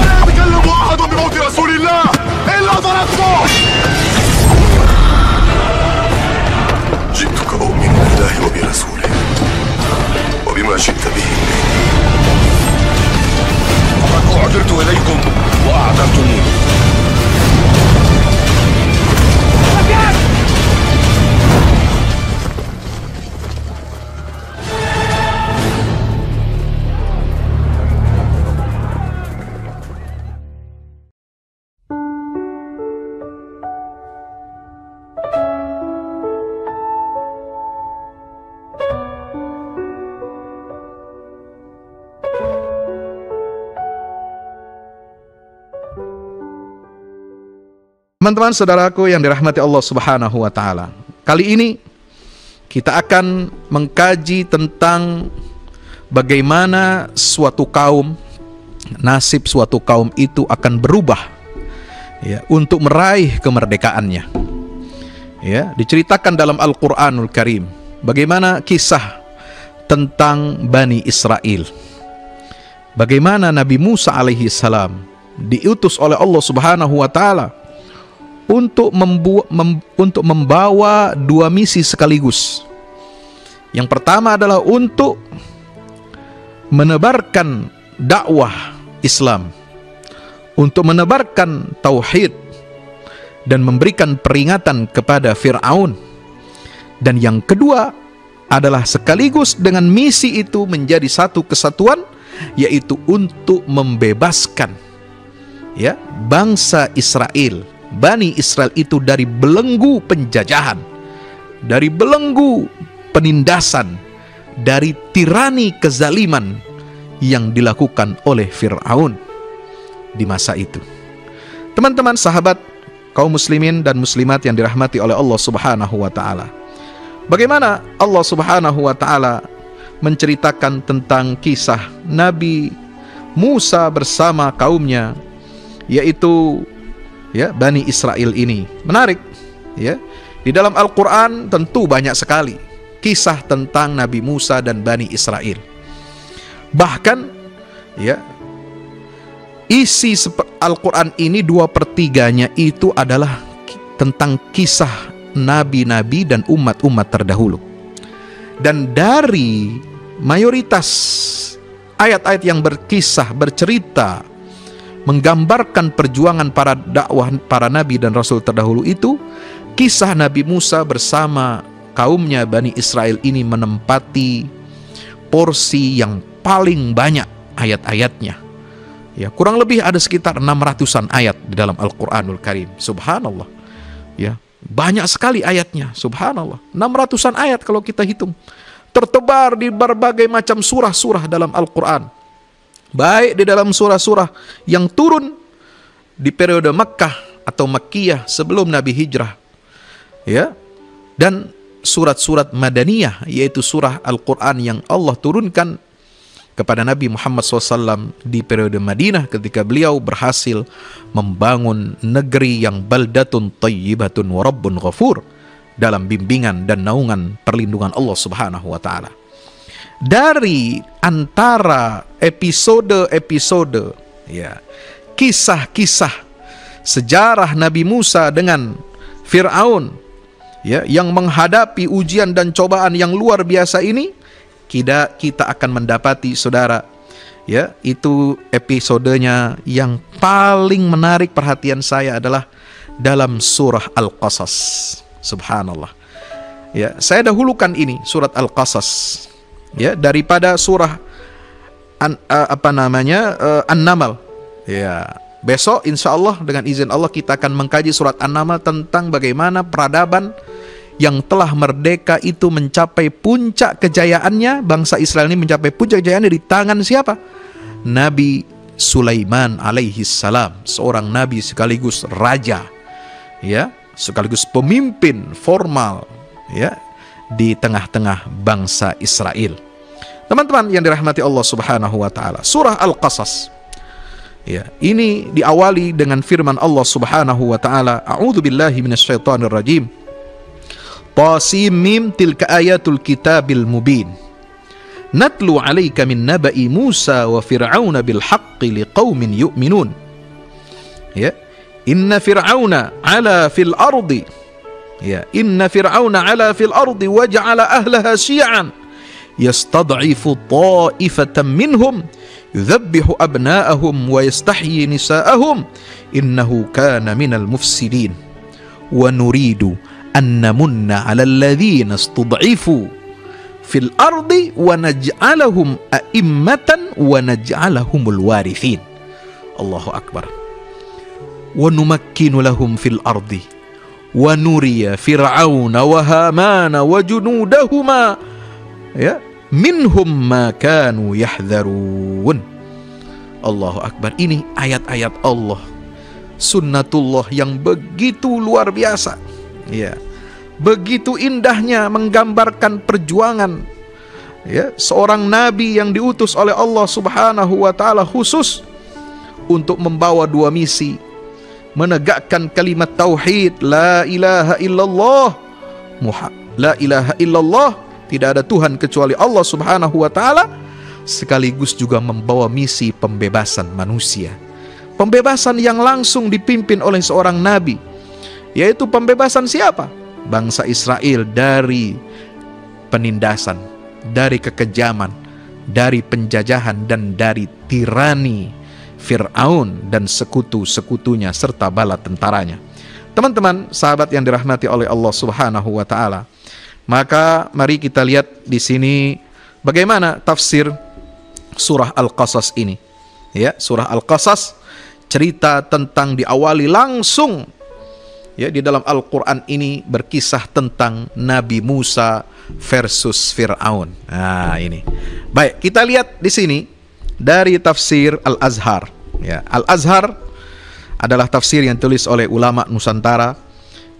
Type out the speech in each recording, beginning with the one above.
لا يتكلم أحد بموت رسول الله إلا ضربته. جئتك أؤمن بالله وبرسوله وبما شئت به. فقد أعذرت إليكم وأعذرتموني. Teman-teman saudaraku yang dirahmati Allah Subhanahu wa taala. Kali ini kita akan mengkaji tentang bagaimana suatu kaum, nasib suatu kaum itu akan berubah ya untuk meraih kemerdekaannya. Ya, diceritakan dalam Al-Qur'anul Karim bagaimana kisah tentang Bani Israel. Bagaimana Nabi Musa alaihi salam diutus oleh Allah Subhanahu wa taala untuk membawa dua misi sekaligus. Yang pertama adalah untuk menebarkan dakwah Islam, untuk menebarkan tauhid dan memberikan peringatan kepada Fir'aun. Dan yang kedua adalah sekaligus dengan misi itu menjadi satu kesatuan, yaitu untuk membebaskan ya bangsa Israel, Bani Israel itu dari belenggu penjajahan, dari belenggu penindasan, dari tirani kezaliman yang dilakukan oleh Fir'aun di masa itu. Teman-teman sahabat kaum muslimin dan muslimat yang dirahmati oleh Allah Subhanahu wa taala. Bagaimana Allah Subhanahu wa taala menceritakan tentang kisah Nabi Musa bersama kaumnya, yaitu ya Bani Israel ini. Menarik ya. Di dalam Al-Qur'an tentu banyak sekali kisah tentang Nabi Musa dan Bani Israel. Bahkan ya isi Al-Qur'an ini 2/3-nya itu adalah tentang kisah nabi-nabi dan umat-umat terdahulu. Dan dari mayoritas ayat-ayat yang berkisah, bercerita, menggambarkan perjuangan para dakwah para nabi dan rasul terdahulu itu, kisah Nabi Musa bersama kaumnya Bani Israel ini menempati porsi yang paling banyak ayat-ayatnya. Ya, kurang lebih ada sekitar 600-an ayat di dalam Al-Qur'anul Karim. Subhanallah. Ya, banyak sekali ayatnya. Subhanallah. 600-an ayat kalau kita hitung. Tertebar di berbagai macam surah-surah dalam Al-Qur'an. Baik di dalam surah-surah yang turun di periode Makkah atau Makkiyah sebelum Nabi hijrah, ya, dan surat-surat Madaniyah, yaitu surah Al-Quran yang Allah turunkan kepada Nabi Muhammad SAW di periode Madinah ketika beliau berhasil membangun negeri yang baldatun tayyibatun wa rabbun ghafur dalam bimbingan dan naungan perlindungan Allah Subhanahu wa taala. Dari antara episode-episode ya kisah-kisah sejarah Nabi Musa dengan Fir'aun ya yang menghadapi ujian dan cobaan yang luar biasa ini, kita akan mendapati saudara ya, itu episodenya yang paling menarik perhatian saya adalah dalam surah Al-Qasas. Subhanallah. Ya, saya dahulukan ini surat Al-Qasas ya daripada surah An-Naml. Ya, besok insya Allah dengan izin Allah kita akan mengkaji surat An-Naml tentang bagaimana peradaban yang telah merdeka itu mencapai puncak kejayaannya. Bangsa Israel ini mencapai puncak kejayaannya di tangan siapa? Nabi Sulaiman alaihi salam, seorang nabi sekaligus raja ya, sekaligus pemimpin formal ya di tengah-tengah bangsa Israel. Teman-teman yang dirahmati Allah Subhanahu wa taala, surah Al-Qasas ya, ini diawali dengan firman Allah Subhanahu wa taala, a'udzubillahi minasyaitonir rajim. Tasim mim tilka ayatul kitabil mubin. natlu 'alaika min naba'i Musa wa Fir'auna bil haqqi liqaumin yu'minun. Ya, inna Fir'auna 'ala fil ardi, ya, inna Fir'auna 'ala fil ardi wa ja'ala ahlaha syi'an yastad'ifu ta'ifatan minhum yudhabbihu abna'ahum wa yastahyi nisa'ahum innahu kana minal mufsidin wa nuridu an namunna 'alal ladzina istud'ifu fil ardi wa naj'alahum a'immatan wa naj'alahumul warithin. Allahu akbar. Wa numakkinu lahum fil ardi wa nuriya fir'auna wa hamana wa junudahuma, ya, minhum ma kanu yahdharun. Allahu akbar. Ini ayat-ayat Allah, sunnatullah yang begitu luar biasa, ya, begitu indahnya menggambarkan perjuangan, ya, seorang nabi yang diutus oleh Allah Subhanahu wa taala khusus untuk membawa dua misi: menegakkan kalimat tauhid, la ilaha illallah, la ilaha illallah, tidak ada Tuhan kecuali Allah Subhanahu wa taala, sekaligus juga membawa misi pembebasan manusia. Pembebasan yang langsung dipimpin oleh seorang nabi, yaitu pembebasan siapa? Bangsa Israel dari penindasan, dari kekejaman, dari penjajahan, dan dari tirani Fir'aun dan sekutu-sekutunya serta bala tentaranya. Teman-teman, sahabat yang dirahmati oleh Allah Subhanahu wa taala, maka mari kita lihat di sini bagaimana tafsir surah Al-Qasas ini. Ya, surah Al-Qasas cerita tentang, diawali langsung, ya, di dalam Al-Qur'an ini berkisah tentang Nabi Musa versus Fir'aun. Nah, ini. Baik, kita lihat di sini dari tafsir Al-Azhar. Ya, Al-Azhar adalah tafsir yang ditulis oleh ulama Nusantara,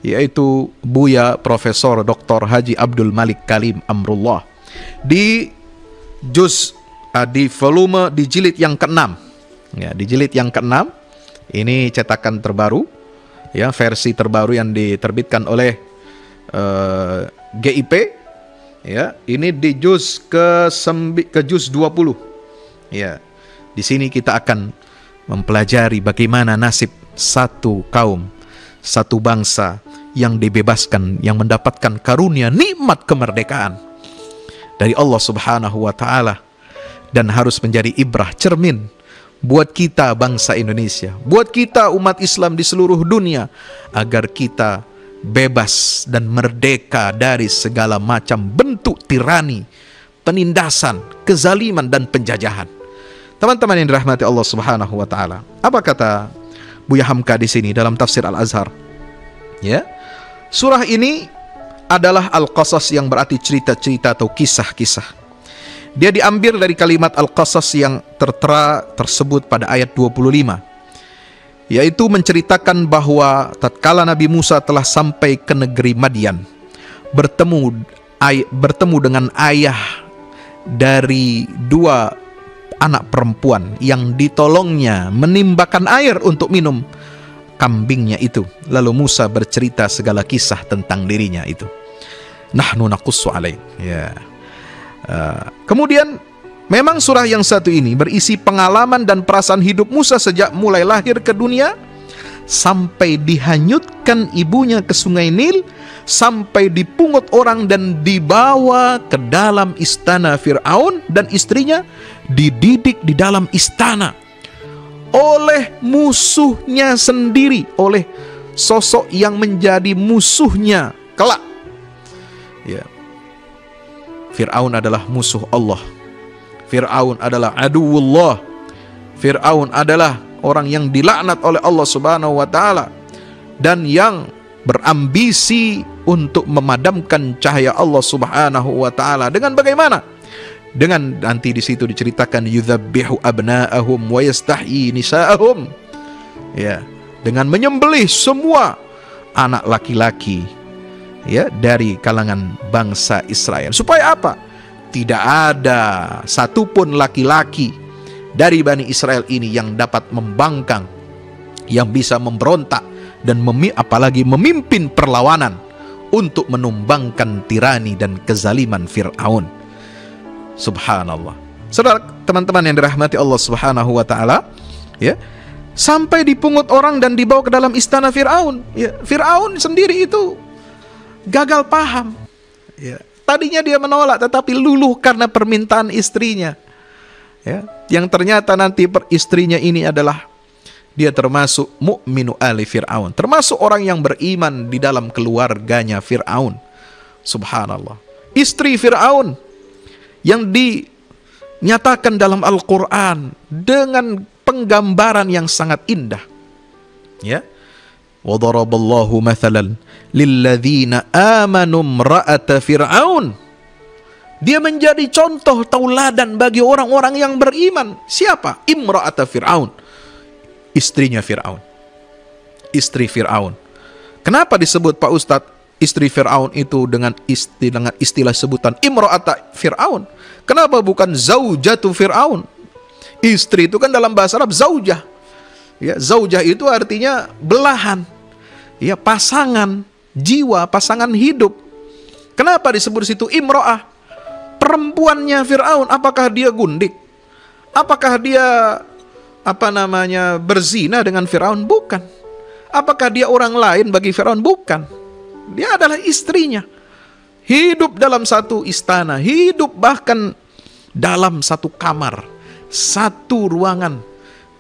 yaitu Buya Profesor Dr. Haji Abdul Malik Kalim Amrullah. Di volume, di jilid yang ke-6. Ya, di jilid yang ke-6, ini cetakan terbaru, ya, versi terbaru yang diterbitkan oleh GIP. Ya, ini di juz ke juz 20. Ya, di sini kita akan mempelajari bagaimana nasib satu kaum, satu bangsa yang dibebaskan, yang mendapatkan karunia nikmat kemerdekaan dari Allah Subhanahu wa taala, dan harus menjadi ibrah, cermin buat kita bangsa Indonesia, buat kita umat Islam di seluruh dunia, agar kita bebas dan merdeka dari segala macam bentuk tirani, penindasan, kezaliman, dan penjajahan. Teman-teman yang dirahmati Allah Subhanahu wa taala, apa kata Buya Hamka di sini dalam tafsir Al-Azhar? Ya, surah ini adalah Al-Qasas, yang berarti cerita-cerita atau kisah-kisah. Dia diambil dari kalimat Al-Qasas yang tertera tersebut pada ayat 25, yaitu menceritakan bahwa tatkala Nabi Musa telah sampai ke negeri Madian, bertemu dengan ayah dari dua anak perempuan yang ditolongnya menimbakan air untuk minum kambingnya itu. Lalu Musa bercerita segala kisah tentang dirinya itu. Nahnu naqussu alaik. Ya. Kemudian memang surah yang satu ini berisi pengalaman dan perasaan hidup Musa sejak mulai lahir ke dunia sampai dihanyutkan ibunya ke sungai Nil, sampai dipungut orang dan dibawa ke dalam istana Fir'aun dan istrinya, dididik di dalam istana oleh musuhnya sendiri, oleh sosok yang menjadi musuhnya kelak. Ya. Fir'aun adalah musuh Allah. Fir'aun adalah aduwullah. Fir'aun adalah orang yang dilaknat oleh Allah Subhanahu wa taala dan yang berambisi untuk memadamkan cahaya Allah Subhanahu wa taala. Dengan bagaimana? Dengan nanti di situ diceritakan yudzabbihu abna'ahum wa yastahyi nisa'ahum. Ya, dengan menyembelih semua anak laki-laki, ya, dari kalangan bangsa Israel. Supaya apa? Tidak ada satupun laki-laki dari Bani Israel ini yang dapat membangkang, yang bisa memberontak dan apalagi memimpin perlawanan untuk menumbangkan tirani dan kezaliman Fir'aun. Subhanallah. Saudara, teman-teman yang dirahmati Allah Subhanahu wa taala, ya. Sampai dipungut orang dan dibawa ke dalam istana Fir'aun. Ya, Fir'aun sendiri itu gagal paham. Ya, tadinya dia menolak, tetapi luluh karena permintaan istrinya. Ya, yang ternyata nanti istrinya ini adalah dia termasuk mu'minu ali Fir'aun, termasuk orang yang beriman di dalam keluarganya Fir'aun. Subhanallah. Istri Fir'aun yang dinyatakan dalam Al-Quran dengan penggambaran yang sangat indah. Ya. Wa daraballahu mathalan lilladzina amanu imra'ata Fir'aun. Dia menjadi contoh tauladan bagi orang-orang yang beriman. Siapa? Imra'ata Fir'aun. Istrinya Fir'aun. Istri Fir'aun. Kenapa disebut Pak Ustadz istri Fir'aun itu dengan istilah sebutan Imra'ata Fir'aun? Kenapa bukan zaujatu Fir'aun? Istri itu kan dalam bahasa Arab zaujah. Ya, zaujah itu artinya belahan. Ya, pasangan jiwa, pasangan hidup. Kenapa disebut situ Imra'ah? Perempuannya Fir'aun, apakah dia gundik? Apakah dia berzina dengan Fir'aun? Bukan. Apakah dia orang lain bagi Fir'aun? Bukan. Dia adalah istrinya. Hidup dalam satu istana, hidup bahkan dalam satu kamar, satu ruangan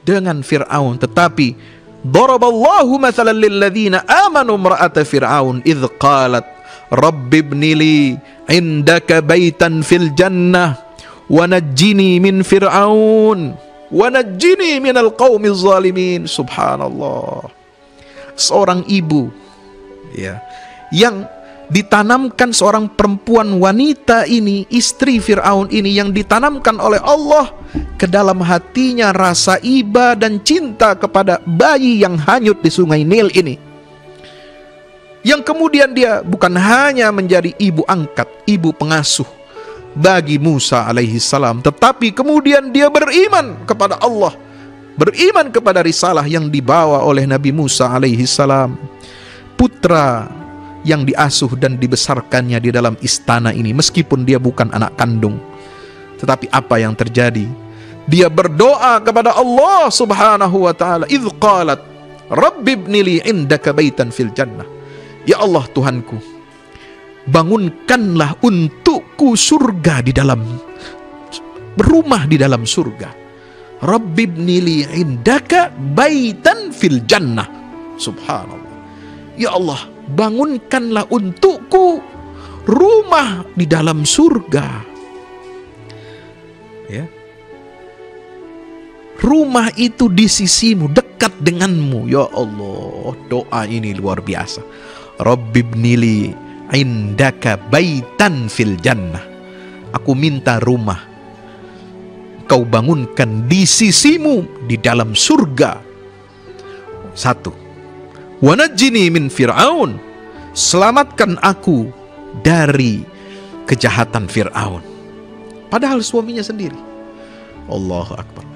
dengan Fir'aun. Tetapi daraballahu mathalan lilladzina amanu imra'ata Fir'aun idh qalat rabbi ibnili indaka baitan fil jannah wa najjini min Fir'aun wa najjini minal qaumiz zalimin. Subhanallah. Seorang ibu, ya, yang ditanamkan seorang perempuan wanita ini, istri Fir'aun ini, yang ditanamkan oleh Allah ke dalam hatinya rasa iba dan cinta kepada bayi yang hanyut di sungai Nil ini, yang kemudian dia bukan hanya menjadi ibu angkat, ibu pengasuh bagi Musa alaihi salam, tetapi kemudian dia beriman kepada Allah, beriman kepada risalah yang dibawa oleh Nabi Musa alaihi salam, putra yang diasuh dan dibesarkannya di dalam istana ini, meskipun dia bukan anak kandung. Tetapi apa yang terjadi? Dia berdoa kepada Allah Subhanahu wa taala, idz qalat rabbi ibnili indaka baitan fil jannah. Ya Allah Tuhanku, bangunkanlah untukku surga di dalam rumah di dalam surga. Rabbi ibnili indaka baitan fil jannah. Subhanallah. Ya Allah, bangunkanlah untukku rumah di dalam surga. Ya. Rumah itu di sisimu, dekat denganmu. Ya Allah, doa ini luar biasa. Rabbibnili indaka baitan fil jannah. Aku minta rumah kau bangunkan di sisimu di dalam surga. Satu. Wa najjini min Fir'aun. Selamatkan aku dari kejahatan Fir'aun. Padahal suaminya sendiri. Allahu Akbar.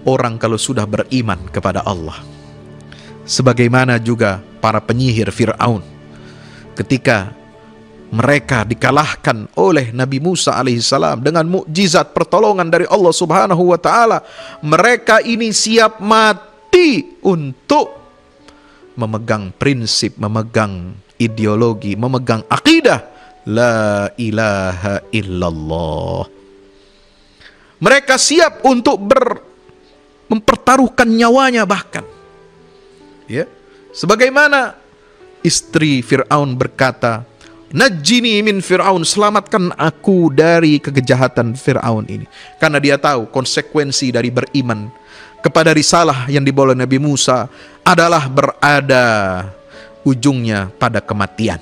Orang kalau sudah beriman kepada Allah, sebagaimana juga para penyihir Fir'aun, ketika mereka dikalahkan oleh Nabi Musa alaihissalam dengan mukjizat pertolongan dari Allah Subhanahu wa taala, mereka ini siap mati untuk memegang prinsip, memegang ideologi, memegang akidah la ilaha illallah. Mereka siap untuk mempertaruhkan nyawanya bahkan. Ya, sebagaimana istri Fir'aun berkata, najjini min Fir'aun, selamatkan aku dari kejahatan Fir'aun ini. Karena dia tahu konsekuensi dari beriman kepada risalah yang dibawa oleh Nabi Musa adalah berada ujungnya pada kematian.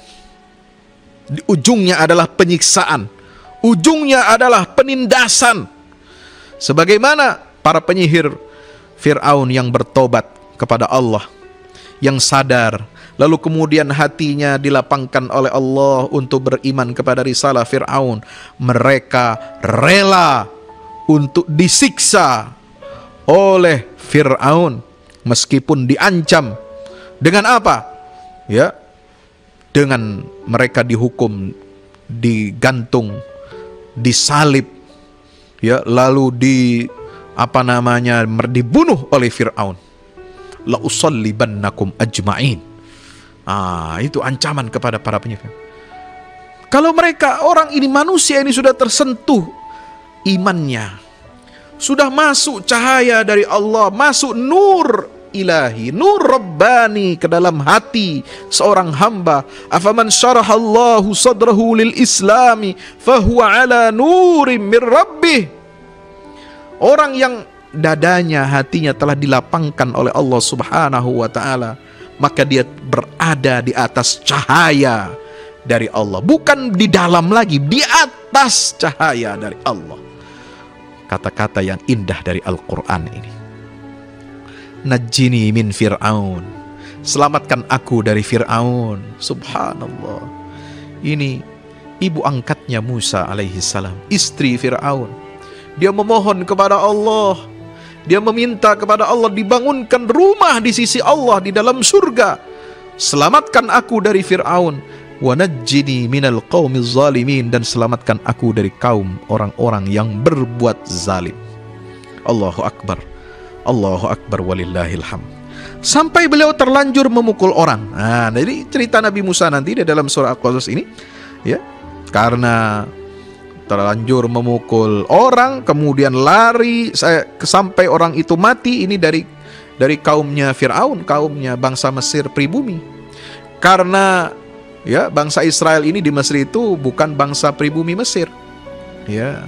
Ujungnya adalah penyiksaan. Ujungnya adalah penindasan. Sebagaimana para penyihir Fir'aun yang bertobat kepada Allah, yang sadar, lalu kemudian hatinya dilapangkan oleh Allah untuk beriman kepada risalah Fir'aun. Mereka rela untuk disiksa oleh Fir'aun meskipun diancam. Dengan apa? Ya, dengan mereka dihukum digantung disalib, ya, lalu dibunuh oleh Fir'aun. La usallibannakum ajma'in. Itu ancaman kepada para penyembah. Kalau mereka, orang ini, manusia ini sudah tersentuh imannya, sudah masuk cahaya dari Allah, masuk nur ilahi, nur rabbani ke dalam hati seorang hamba. Afaman syarahallahu sadrahu lil islami fahuwa ala nurim min rabbih. Orang yang dadanya, hatinya telah dilapangkan oleh Allah subhanahu wa ta'ala, maka dia berada di atas cahaya dari Allah. Bukan di dalam lagi, di atas cahaya dari Allah. Kata-kata yang indah dari Al-Quran ini. Najjini min Fir'aun, selamatkan aku dari Fir'aun. Subhanallah. Ini ibu angkatnya Musa alaihi salam, istri Fir'aun. Dia memohon kepada Allah, dia meminta kepada Allah dibangunkan rumah di sisi Allah di dalam surga. Selamatkan aku dari Fir'aun. Wa najjini minal qaumiz zalimin, dan selamatkan aku dari kaum orang-orang yang berbuat zalim. Allahu Akbar. Allahu Akbar walillahil hamd. Sampai beliau terlanjur memukul orang. Jadi cerita Nabi Musa nanti di dalam surah Al-Qasas ini, ya, karena terlanjur memukul orang, kemudian lari sampai orang itu mati. Ini dari kaumnya Fir'aun, kaumnya bangsa Mesir pribumi. Karena, ya, bangsa Israel ini di Mesir itu bukan bangsa pribumi Mesir, ya,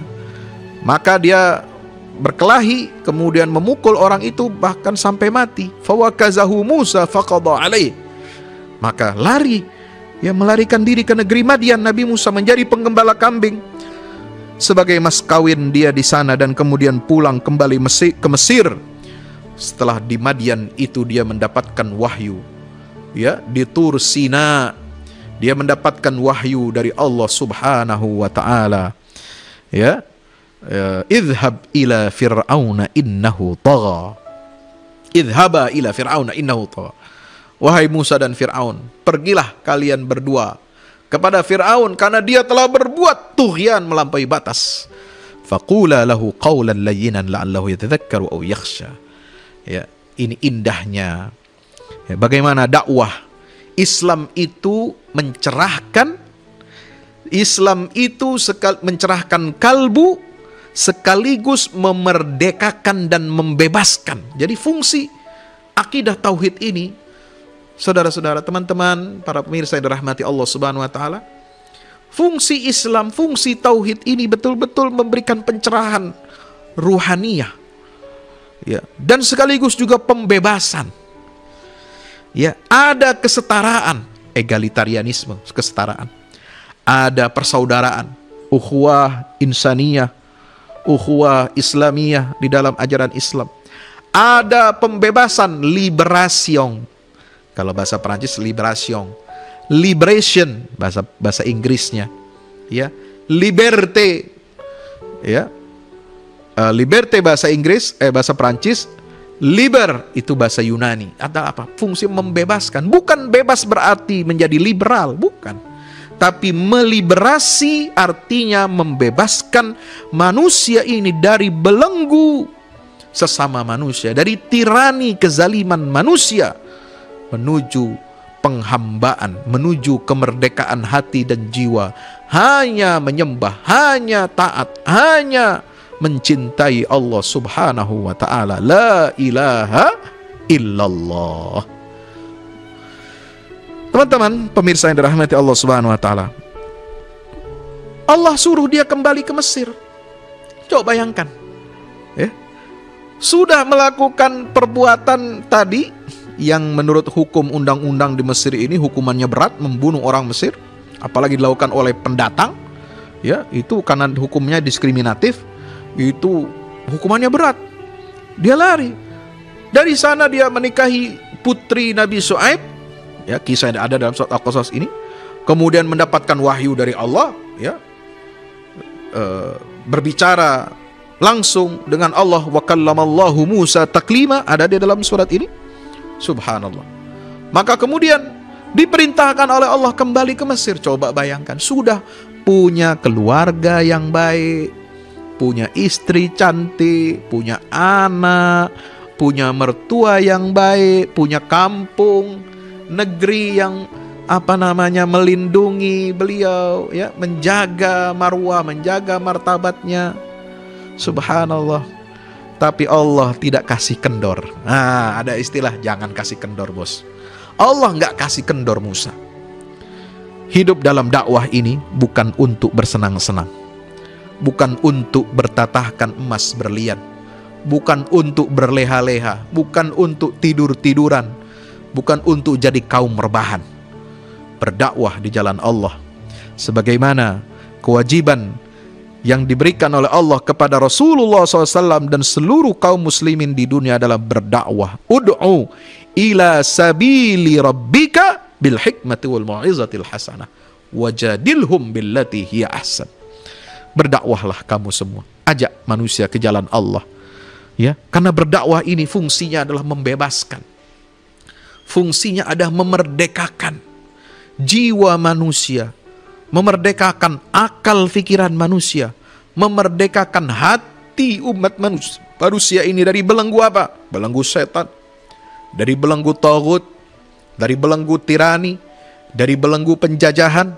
maka dia berkelahi, kemudian memukul orang itu bahkan sampai mati. Fawakazahu Musa faqada alaih. Maka lari, ya, melarikan diri ke negeri Madian. Nabi Musa menjadi penggembala kambing sebagai mas kawin dia di sana, dan kemudian pulang kembali ke Mesir. Setelah di Madian itu dia mendapatkan wahyu, ya, di Tur Sina dia mendapatkan wahyu dari Allah subhanahu wa ta'ala, ya. Idhab ila fir'auna innahu tagha. Idhaba ila fir'auna innahu tagha. Wahai Musa dan Fir'aun, pergilah kalian berdua kepada Fir'aun karena dia telah berbuat tughyan, melampaui batas. Faqula lahu qawlan layyinan la'allahu yatadhakkaru aw yakhsha. Ya, ini indahnya, ya, bagaimana dakwah Islam itu mencerahkan. Islam itu mencerahkan kalbu, sekaligus memerdekakan dan membebaskan. Jadi fungsi akidah tauhid ini, saudara-saudara, teman-teman, para pemirsa yang dirahmati Allah subhanahu wa ta'ala, fungsi Islam, fungsi tauhid ini betul-betul memberikan pencerahan ruhaniyah, ya, dan sekaligus juga pembebasan. Ya, ada kesetaraan, egalitarianisme, kesetaraan. Ada persaudaraan, ukhuwah insaniyah, ukhuwah islamiyah di dalam ajaran Islam. Ada pembebasan, liberation. Kalau bahasa Perancis liberation, liberation bahasa Inggrisnya, ya, liberté, ya, liberté bahasa Inggris, bahasa Perancis, liber itu bahasa Yunani. Ada apa? Fungsi membebaskan. Bukan bebas berarti menjadi liberal, bukan. Tapi meliberasi artinya membebaskan manusia ini dari belenggu sesama manusia, dari tirani kezaliman manusia, menuju penghambaan, menuju kemerdekaan hati dan jiwa. Hanya menyembah, hanya taat, hanya mencintai Allah subhanahu wa ta'ala. La ilaha illallah. Teman-teman pemirsa yang dirahmati Allah subhanahu wa ta'ala, Allah suruh dia kembali ke Mesir. Coba bayangkan, ya, sudah melakukan perbuatan tadi yang menurut hukum undang-undang di Mesir ini hukumannya berat, membunuh orang Mesir, apalagi dilakukan oleh pendatang, ya, itu karena hukumnya diskriminatif, itu hukumannya berat. Dia lari dari sana, dia menikahi putri Nabi Shu'aib, ya, kisah yang ada dalam surat Al-Qasas ini. Kemudian mendapatkan wahyu dari Allah, ya, berbicara langsung dengan Allah. Wa kallamallahu Musa taklima, ada di dalam surat ini. Subhanallah. Maka kemudian diperintahkan oleh Allah kembali ke Mesir. Coba bayangkan, sudah punya keluarga yang baik, punya istri cantik, punya anak, punya mertua yang baik, punya kampung, negeri yang melindungi beliau, ya, menjaga marwah, menjaga martabatnya. Subhanallah. Tapi Allah tidak kasih kendor. Nah, ada istilah jangan kasih kendor, bos. Allah nggak kasih kendor Musa. Hidup dalam dakwah ini bukan untuk bersenang-senang, bukan untuk bertatahkan emas berlian, bukan untuk berleha-leha, bukan untuk tidur-tiduran, bukan untuk jadi kaum rebahan. Berdakwah di jalan Allah sebagaimana kewajiban yang diberikan oleh Allah kepada Rasulullah SAW dan seluruh kaum muslimin di dunia adalah berdakwah. Ud'u ila sabili rabbika bil hikmati wal mau'izatil hasanah wajadilhum billati hiya ahsan. Berdakwahlah kamu semua, ajak manusia ke jalan Allah, ya, karena berdakwah ini fungsinya adalah membebaskan, fungsinya adalah memerdekakan jiwa manusia, memerdekakan akal pikiran manusia, memerdekakan hati umat manusia ini dari belenggu apa? Belenggu setan, dari belenggu taghut, dari belenggu tirani, dari belenggu penjajahan,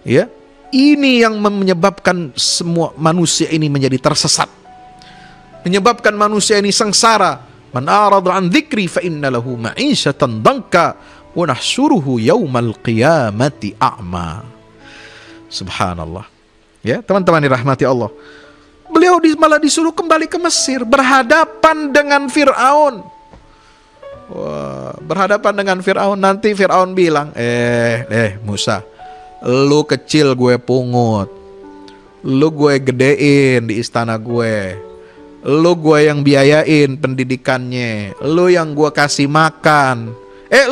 ya. Ini yang menyebabkan semua manusia ini menjadi tersesat, menyebabkan manusia ini sengsara. Man arada an dzikri fa inna lahu ma'isyatan dhanka wa nahsyuruhu yaumal qiyamati a'ma. Subhanallah. Ya, teman-teman dirahmati Allah. Beliau malah disuruh kembali ke Mesir, berhadapan dengan Fir'aun. Wah, berhadapan dengan Fir'aun. Nanti Fir'aun bilang, Musa, lu kecil gue pungut, lu gue gedein di istana gue, lu gue yang biayain pendidikannya, lu yang gue kasih makan.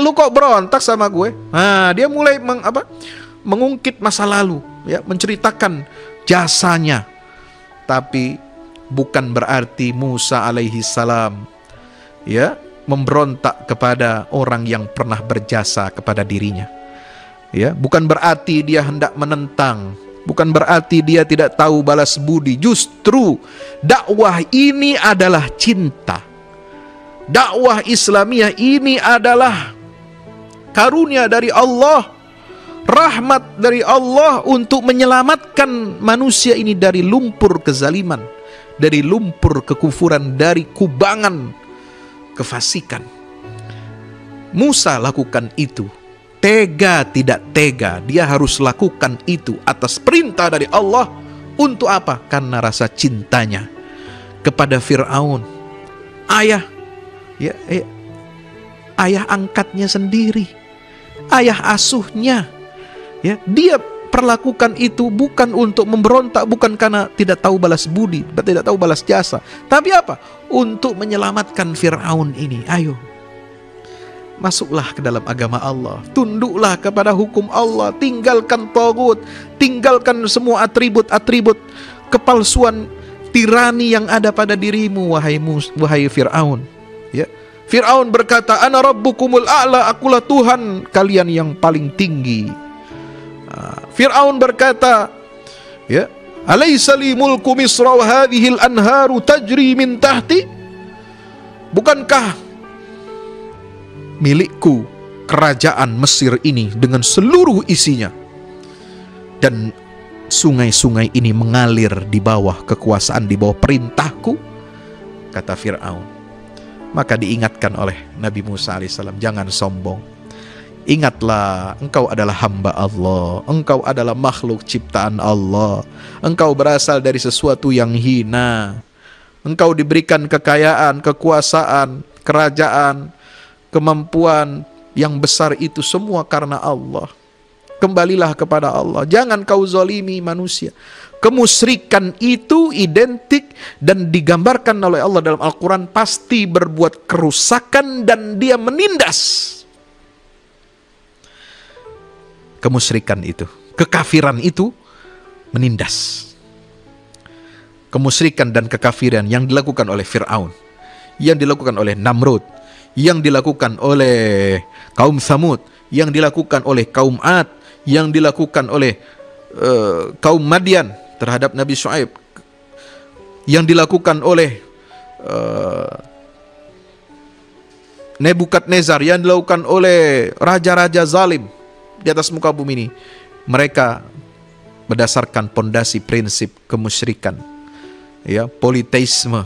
Lu kok berontak sama gue? Nah, dia mulai mengungkit masa lalu, ya, menceritakan jasanya. Tapi bukan berarti Musa alaihi salam, ya, memberontak kepada orang yang pernah berjasa kepada dirinya. Ya, bukan berarti dia hendak menentang, bukan berarti dia tidak tahu balas budi. Justru dakwah ini adalah cinta. Dakwah Islamiyah ini adalah karunia dari Allah, rahmat dari Allah untuk menyelamatkan manusia ini dari lumpur kezaliman, dari lumpur kekufuran, dari kubangan kefasikan. Musa lakukan itu, tega tidak tega, dia harus lakukan itu atas perintah dari Allah. Untuk apa? Karena rasa cintanya kepada Fir'aun, ayah angkatnya sendiri, ayah asuhnya, ya. Dia perlakukan itu bukan untuk memberontak, bukan karena tidak tahu balas budi, tidak tahu balas jasa, tapi apa? Untuk menyelamatkan Fir'aun ini. Ayo, masuklah ke dalam agama Allah, tunduklah kepada hukum Allah, tinggalkan taghut, tinggalkan semua atribut-atribut kepalsuan tirani yang ada pada dirimu, wahai Fir'aun. Ya. Fir'aun berkata, ana rabbukumul a'la, akulah Tuhan kalian yang paling tinggi. Fir'aun berkata, ya, alaysa li mulku misra wa hadhil anharu tajri min tahti? Bukankah milikku kerajaan Mesir ini dengan seluruh isinya, dan sungai-sungai ini mengalir di bawah kekuasaan, di bawah perintahku? Kata Fir'aun. Maka diingatkan oleh Nabi Musa alaihissalam, jangan sombong. Ingatlah, engkau adalah hamba Allah, engkau adalah makhluk ciptaan Allah, engkau berasal dari sesuatu yang hina, engkau diberikan kekayaan, kekuasaan, kerajaan, kemampuan yang besar, itu semua karena Allah. Kembalilah kepada Allah, jangan kau zalimi manusia. Kemusyrikan itu identik dan digambarkan oleh Allah dalam Al-Quran pasti berbuat kerusakan dan dia menindas. Kemusyrikan itu, kekafiran itu menindas. Kemusyrikan dan kekafiran yang dilakukan oleh Fir'aun, yang dilakukan oleh Namrud, yang dilakukan oleh kaum Tsamud, yang dilakukan oleh kaum Ad, yang dilakukan oleh kaum Madian terhadap Nabi Syuaib, yang dilakukan oleh Nebukadnezar, yang dilakukan oleh raja-raja zalim di atas muka bumi ini, mereka berdasarkan pondasi prinsip kemusyrikan, ya, politeisme,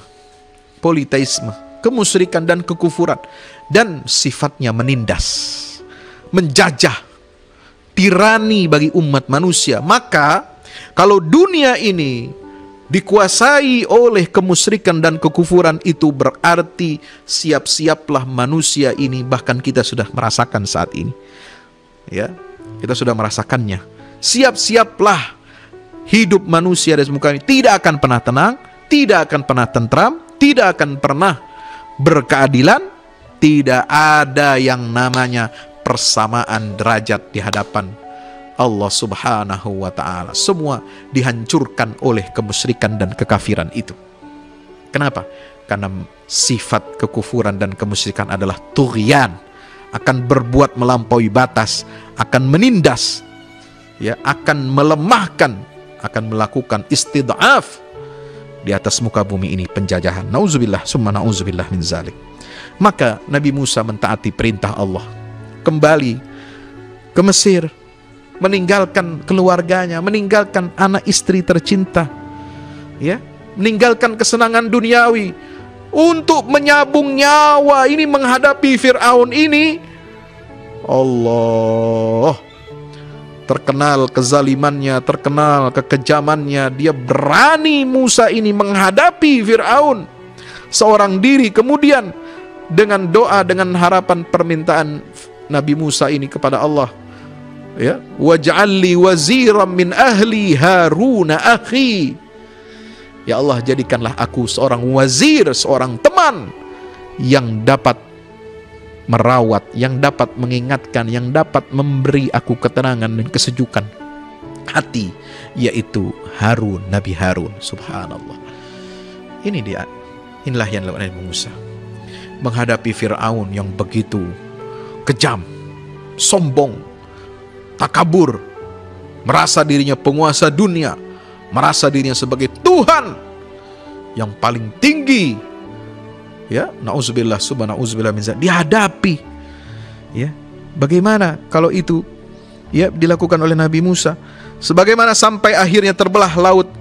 kemusyrikan dan kekufuran, dan sifatnya menindas, menjajah, tirani bagi umat manusia. Maka kalau dunia ini dikuasai oleh kemusyrikan dan kekufuran, itu berarti siap-siaplah manusia ini, bahkan kita sudah merasakan saat ini, ya, kita sudah merasakannya. Siap-siaplah hidup manusia di muka ini tidak akan pernah tenang, tidak akan pernah tentram, tidak akan pernah berkeadilan, tidak ada yang namanya persamaan derajat di hadapan Allah Subhanahu wa ta'ala. Semua dihancurkan oleh kemusyrikan dan kekafiran itu. Kenapa? Karena sifat kekufuran dan kemusyrikan adalah tughyan, akan berbuat melampaui batas, akan menindas, ya, akan melemahkan, akan melakukan istid'af di atas muka bumi ini, penjajahan. Nauzubillah summa nauzubillah min zalik. Maka Nabi Musa mentaati perintah Allah, kembali ke Mesir, meninggalkan keluarganya, meninggalkan anak istri tercinta, ya, meninggalkan kesenangan duniawi untuk menyabung nyawa ini menghadapi Fir'aun ini. Allah, terkenal kezalimannya, terkenal kekejamannya. Dia berani, Musa ini, menghadapi Fir'aun seorang diri. Kemudian dengan doa, dengan harapan, permintaan Nabi Musa ini kepada Allah, ya, waj'alli waziran min ahli Harun akhi. Ya Allah, jadikanlah aku seorang wazir, seorang teman yang dapat merawat, yang dapat mengingatkan, yang dapat memberi aku ketenangan dan kesejukan hati, yaitu Harun, Nabi Harun. Subhanallah. Ini dia, inilah yang dilakukan Nabi Musa menghadapi Fir'aun yang begitu kejam, sombong, takabur, merasa dirinya penguasa dunia, merasa dirinya sebagai Tuhan yang paling tinggi, ya, na'udzubillah summa na'udzubillah min zalik, dihadapi, ya. Bagaimana kalau itu, ya, dilakukan oleh Nabi Musa? Sebagaimana sampai akhirnya terbelah laut,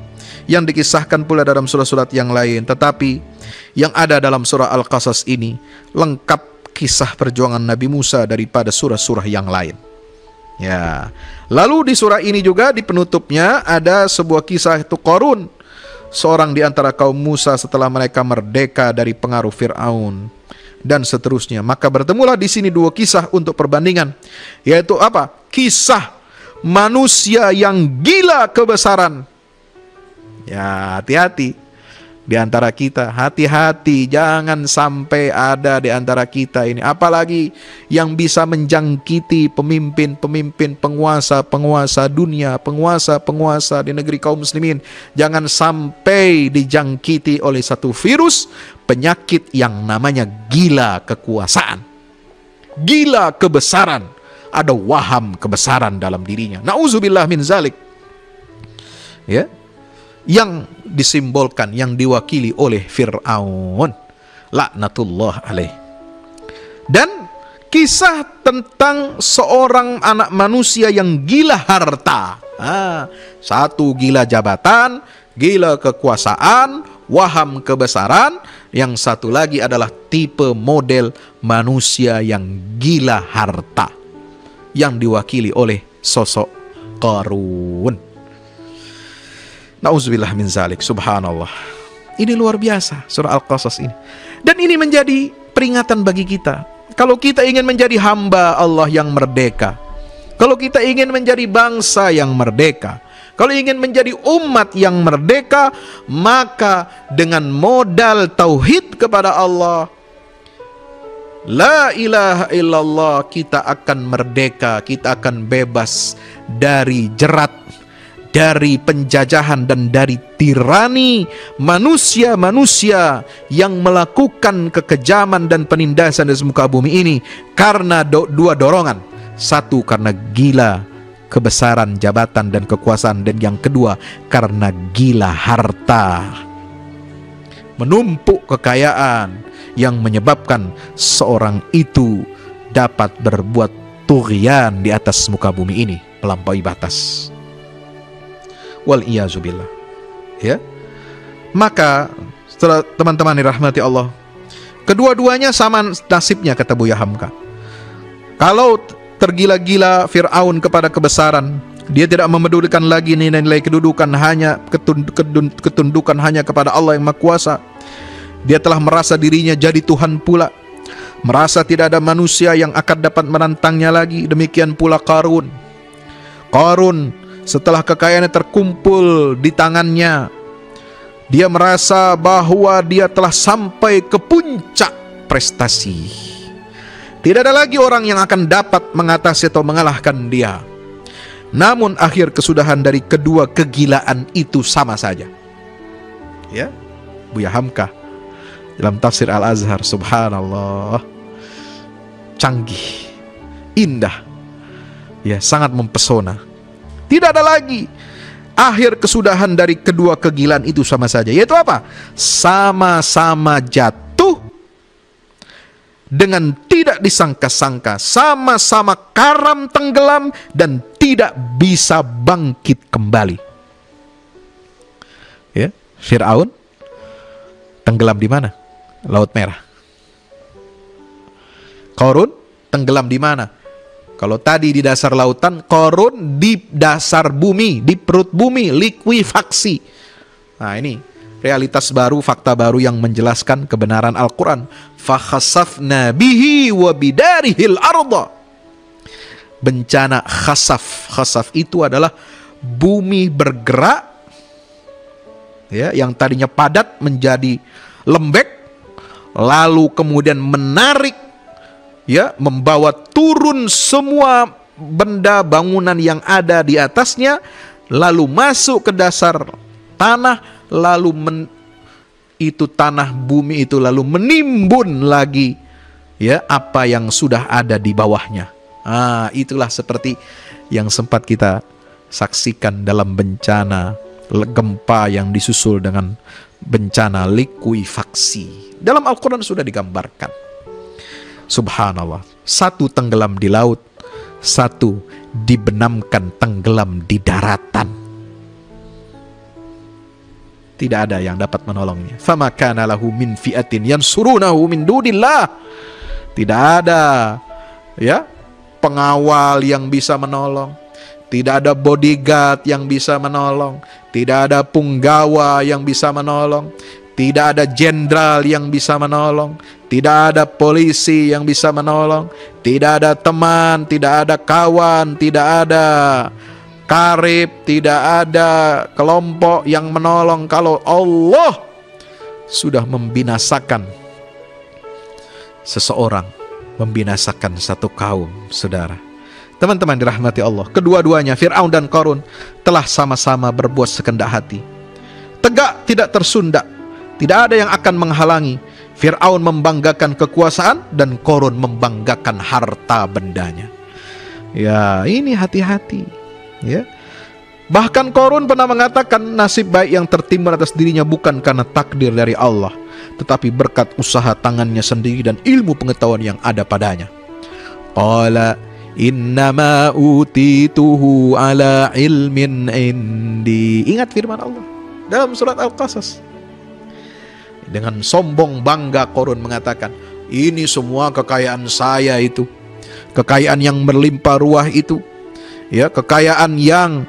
yang dikisahkan pula dalam surah-surah yang lain. Tetapi yang ada dalam surah Al-Qasas ini lengkap kisah perjuangan Nabi Musa daripada surah-surah yang lain. Ya, lalu di surah ini juga di penutupnya ada sebuah kisah, itu Qarun, seorang di antara kaum Musa setelah mereka merdeka dari pengaruh Fir'aun dan seterusnya. Maka bertemulah di sini dua kisah untuk perbandingan, yaitu apa? Kisah manusia yang gila kebesaran. Ya, hati-hati di antara kita, hati-hati jangan sampai ada di antara kita ini, apalagi yang bisa menjangkiti pemimpin-pemimpin, penguasa-penguasa dunia, penguasa-penguasa di negeri kaum muslimin. Jangan sampai dijangkiti oleh satu virus penyakit yang namanya gila kekuasaan, gila kebesaran, ada waham kebesaran dalam dirinya. Nauzubillah min zalik, ya, yang disimbolkan, yang diwakili oleh Fir'aun, laknatullah alaih. Dan kisah tentang seorang anak manusia yang gila harta. Satu gila jabatan, gila kekuasaan, waham kebesaran. Yang satu lagi adalah tipe model manusia yang gila harta, yang diwakili oleh sosok Qarun. Nauzubillah min zalik. Subhanallah. Ini luar biasa surah Al-Qasas ini. Dan ini menjadi peringatan bagi kita. Kalau kita ingin menjadi hamba Allah yang merdeka, kalau kita ingin menjadi bangsa yang merdeka, kalau ingin menjadi umat yang merdeka, maka dengan modal tauhid kepada Allah, la ilaha illallah, kita akan merdeka, kita akan bebas dari jerat, dari penjajahan dan dari tirani manusia-manusia yang melakukan kekejaman dan penindasan di muka bumi ini karena dua dorongan. Satu, karena gila kebesaran, jabatan, dan kekuasaan. Dan yang kedua, karena gila harta, menumpuk kekayaan yang menyebabkan seorang itu dapat berbuat tughyan di atas muka bumi ini, melampaui batas. Wal iyazubillah. Ya. Maka teman-teman dirahmati Allah, kedua-duanya sama nasibnya, kata Buya Hamka. Kalau tergila-gila Fir'aun kepada kebesaran, dia tidak memedulikan lagi nilai-nilai kedudukan, hanya ketundukan hanya kepada Allah yang Maha Kuasa. Dia telah merasa dirinya jadi Tuhan pula, merasa tidak ada manusia yang akan dapat menantangnya lagi. Demikian pula Qarun. Qarun setelah kekayaannya terkumpul di tangannya, dia merasa bahwa dia telah sampai ke puncak prestasi. Tidak ada lagi orang yang akan dapat mengatasi atau mengalahkan dia. Namun akhir kesudahan dari kedua kegilaan itu sama saja. Ya, Buya Hamka dalam tafsir Al-Azhar, subhanallah, canggih, indah, ya, sangat mempesona. Tidak ada lagi akhir kesudahan dari kedua kegilaan itu sama saja. Yaitu apa? Sama-sama jatuh dengan tidak disangka-sangka, sama-sama karam tenggelam dan tidak bisa bangkit kembali. Ya, Fir'aun tenggelam di mana? Laut Merah. Qarun tenggelam di mana? Kalau tadi di dasar lautan, Qarun di dasar bumi, di perut bumi, likuifaksi. Nah, ini realitas baru, fakta baru yang menjelaskan kebenaran Al-Quran. Fakhasafna bihi wa bidarihil arda. Bencana khasaf. Khasaf itu adalah bumi bergerak, ya, yang tadinya padat menjadi lembek, lalu kemudian menarik, ya, membawa turun semua benda bangunan yang ada di atasnya, lalu masuk ke dasar tanah, lalu itu tanah bumi itu lalu menimbun lagi, ya, apa yang sudah ada di bawahnya. Itulah seperti yang sempat kita saksikan dalam bencana gempa yang disusul dengan bencana likuifaksi. Dalam Al-Quran sudah digambarkan. Subhanallah, satu tenggelam di laut, satu dibenamkan tenggelam di daratan. Tidak ada yang dapat menolongnya. Fama kana lahu min fi'atin yansurunahu min dunillah. Tidak ada, ya, pengawal yang bisa menolong. Tidak ada bodyguard yang bisa menolong. Tidak ada punggawa yang bisa menolong. Tidak ada jenderal yang bisa menolong. Tidak ada polisi yang bisa menolong. Tidak ada teman, tidak ada kawan, tidak ada karib, tidak ada kelompok yang menolong kalau Allah sudah membinasakan seseorang, membinasakan satu kaum, saudara. Teman-teman dirahmati Allah, kedua-duanya, Fir'aun dan Qarun, telah sama-sama berbuat sekendak hati. Tegak tidak tersundak, tidak ada yang akan menghalangi. Fir'aun membanggakan kekuasaan dan Qarun membanggakan harta bendanya. Ya, ini hati-hati, ya. Bahkan Qarun pernah mengatakan nasib baik yang tertimbun atas dirinya bukan karena takdir dari Allah, tetapi berkat usaha tangannya sendiri dan ilmu pengetahuan yang ada padanya. Qala innama utituhu ala ilmin indi. Ingat firman Allah dalam surat Al-Qasas. Dengan sombong bangga Qarun mengatakan, ini semua kekayaan saya itu, kekayaan yang berlimpah ruah itu, ya, kekayaan yang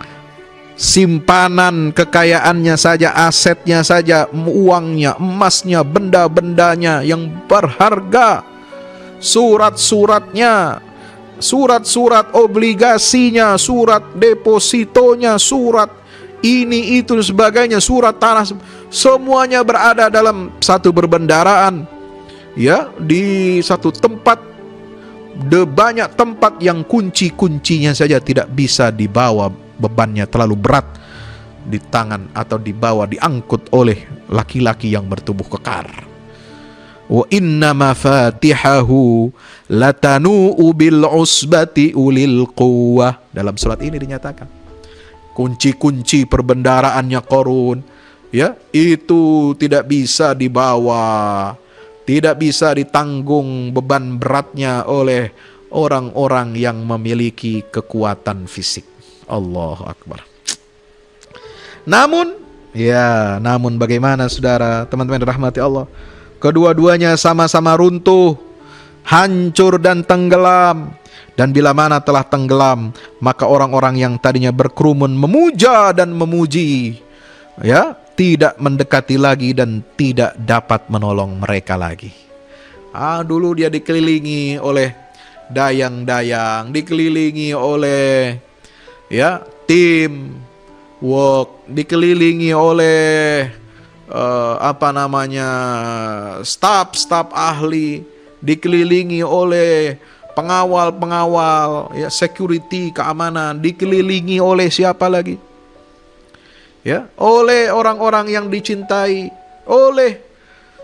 simpanan kekayaannya saja, asetnya saja, uangnya, emasnya, benda-bendanya yang berharga, surat-suratnya, surat-surat obligasinya, surat depositonya, surat ini itu dan sebagainya, surat tanah, semuanya berada dalam satu berbendaraan, ya, di satu tempat, banyak tempat yang kunci-kuncinya saja tidak bisa dibawa, bebannya terlalu berat di tangan atau dibawa, diangkut oleh laki-laki yang bertubuh kekar. wa inna mafatihahu latanu'u bil usbati ulil quwwah. Dalam surat ini dinyatakan kunci-kunci perbendaraannya Qarun, ya, itu tidak bisa dibawa, tidak bisa ditanggung beban beratnya oleh orang-orang yang memiliki kekuatan fisik. Allahu Akbar. Namun bagaimana saudara, teman-teman dirahmati Allah, kedua-duanya sama-sama runtuh, hancur dan tenggelam. Dan bila mana telah tenggelam, maka orang-orang yang tadinya berkerumun memuja dan memuji, ya, tidak mendekati lagi dan tidak dapat menolong mereka lagi. Dulu dia dikelilingi oleh dayang-dayang, dikelilingi oleh, ya, tim work, dikelilingi oleh staf ahli, dikelilingi oleh pengawal-pengawal, ya, security, keamanan, dikelilingi oleh siapa lagi? Ya, oleh orang-orang yang dicintai, oleh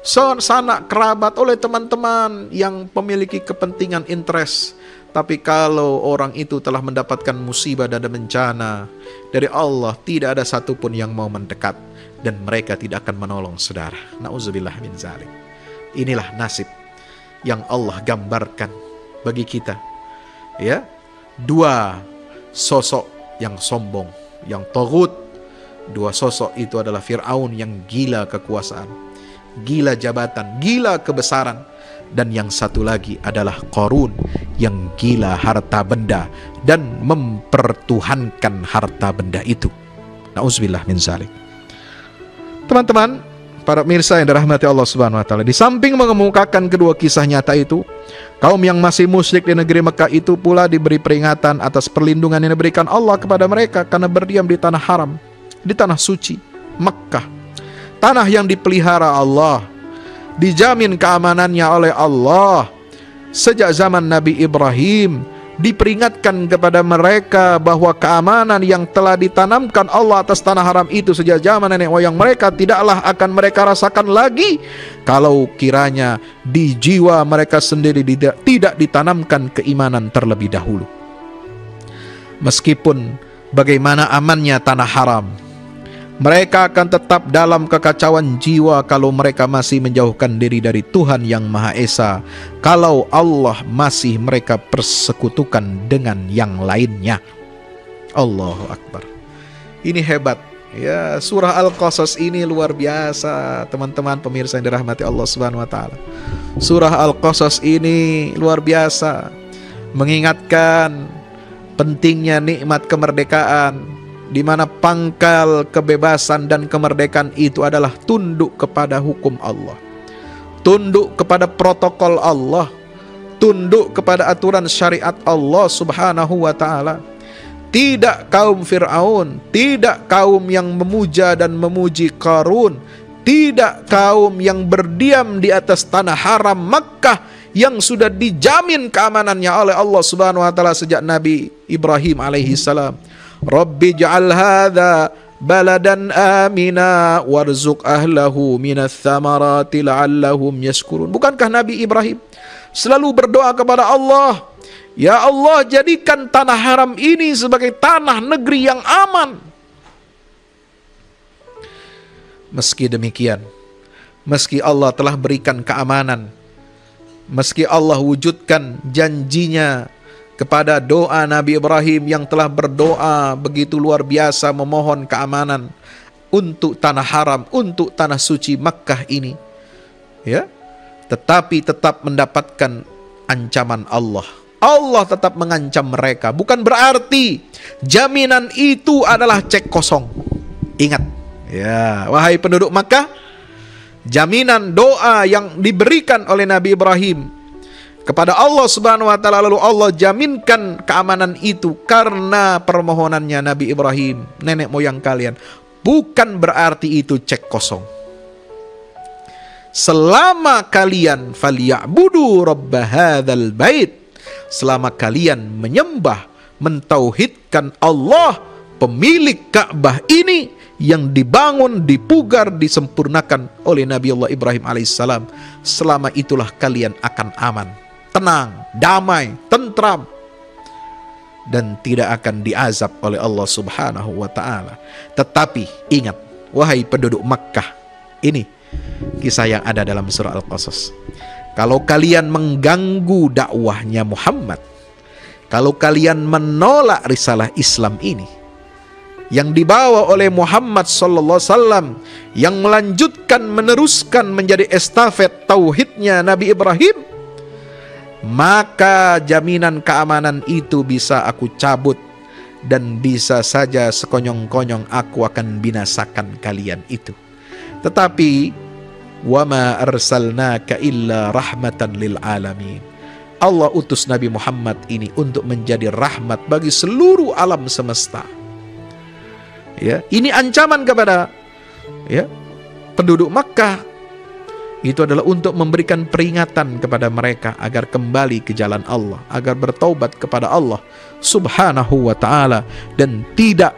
sanak kerabat, oleh teman-teman yang memiliki kepentingan interest. Tapi kalau orang itu telah mendapatkan musibah dan bencana dari Allah, tidak ada satupun yang mau mendekat dan mereka tidak akan menolong saudara. Nauzubillah min zalik. Inilah nasib yang Allah gambarkan bagi kita. Ya, dua sosok yang sombong, yang taghut. Dua sosok itu adalah Fir'aun yang gila kekuasaan, gila jabatan, gila kebesaran. Dan yang satu lagi adalah Qarun yang gila harta benda dan mempertuhankan harta benda itu. Nauzubillah min zalik. Teman-teman, para pemirsa yang dirahmati Allah Subhanahu wa taala, di samping mengemukakan kedua kisah nyata itu, kaum yang masih musyrik di negeri Mekah itu pula diberi peringatan atas perlindungan yang diberikan Allah kepada mereka karena berdiam di tanah haram, di tanah suci Mekah, tanah yang dipelihara Allah, dijamin keamanannya oleh Allah. Sejak zaman Nabi Ibrahim diperingatkan kepada mereka bahwa keamanan yang telah ditanamkan Allah atas tanah haram itu sejak zaman nenek moyang mereka tidaklah akan mereka rasakan lagi kalau kiranya di jiwa mereka sendiri tidak ditanamkan keimanan terlebih dahulu. Meskipun bagaimana amannya tanah haram, mereka akan tetap dalam kekacauan jiwa kalau mereka masih menjauhkan diri dari Tuhan yang Maha Esa, kalau Allah masih mereka persekutukan dengan yang lainnya. Allahu Akbar. Ini hebat, ya. Surah Al-Qasas ini luar biasa, teman-teman pemirsa yang dirahmati Allah Subhanahu wa taala. Surah Al-Qasas ini luar biasa, mengingatkan pentingnya nikmat kemerdekaan, di mana pangkal kebebasan dan kemerdekaan itu adalah tunduk kepada hukum Allah, tunduk kepada protokol Allah, tunduk kepada aturan syariat Allah Subhanahu wa taala. Tidak kaum Fir'aun, tidak kaum yang memuja dan memuji Qarun, tidak kaum yang berdiam di atas tanah haram Makkah yang sudah dijamin keamanannya oleh Allah Subhanahu wa taala sejak Nabi Ibrahim alaihi salam. Rabbi ja'al hadha baladan amina warzuq ahlahu minas thamarati la'allahum yashkurun. Bukankah Nabi Ibrahim selalu berdoa kepada Allah, ya Allah, jadikan tanah haram ini sebagai tanah negeri yang aman. Meski demikian, meski Allah telah berikan keamanan, meski Allah wujudkan janjinya kepada doa Nabi Ibrahim yang telah berdoa begitu luar biasa memohon keamanan untuk tanah haram, untuk tanah suci Makkah ini, ya, tetapi tetap mendapatkan ancaman Allah. Allah tetap mengancam mereka. Bukan berarti jaminan itu adalah cek kosong. Ingat, ya, wahai penduduk Makkah, jaminan doa yang diberikan oleh Nabi Ibrahim kepada Allah Subhanahu wa taala, lalu Allah jaminkan keamanan itu karena permohonannya Nabi Ibrahim, nenek moyang kalian. Bukan berarti itu cek kosong. Selama kalian falyabudu rabb hadzal bait, selama kalian menyembah, mentauhidkan Allah, pemilik Ka'bah ini yang dibangun, dipugar, disempurnakan oleh Nabi Allah Ibrahim alaihissalam. Selama itulah kalian akan aman, tenang, damai, tentram, dan tidak akan diazab oleh Allah Subhanahu wa ta'ala. Tetapi ingat, wahai penduduk Makkah, ini kisah yang ada dalam surah Al-Qasas. Kalau kalian mengganggu dakwahnya Muhammad, kalau kalian menolak risalah Islam ini yang dibawa oleh Muhammad sallallahu alaihi wasallam, yang melanjutkan, meneruskan menjadi estafet tauhidnya Nabi Ibrahim, maka jaminan keamanan itu bisa aku cabut, dan bisa saja sekonyong-konyong aku akan binasakan kalian itu. Tetapi wama arsalnaka illa rahmatan lil alamin. Allah utus Nabi Muhammad ini untuk menjadi rahmat bagi seluruh alam semesta. Ya, ini ancaman kepada penduduk Makkah. Itu adalah untuk memberikan peringatan kepada mereka agar kembali ke jalan Allah, agar bertaubat kepada Allah Subhanahu wa ta'ala, dan tidak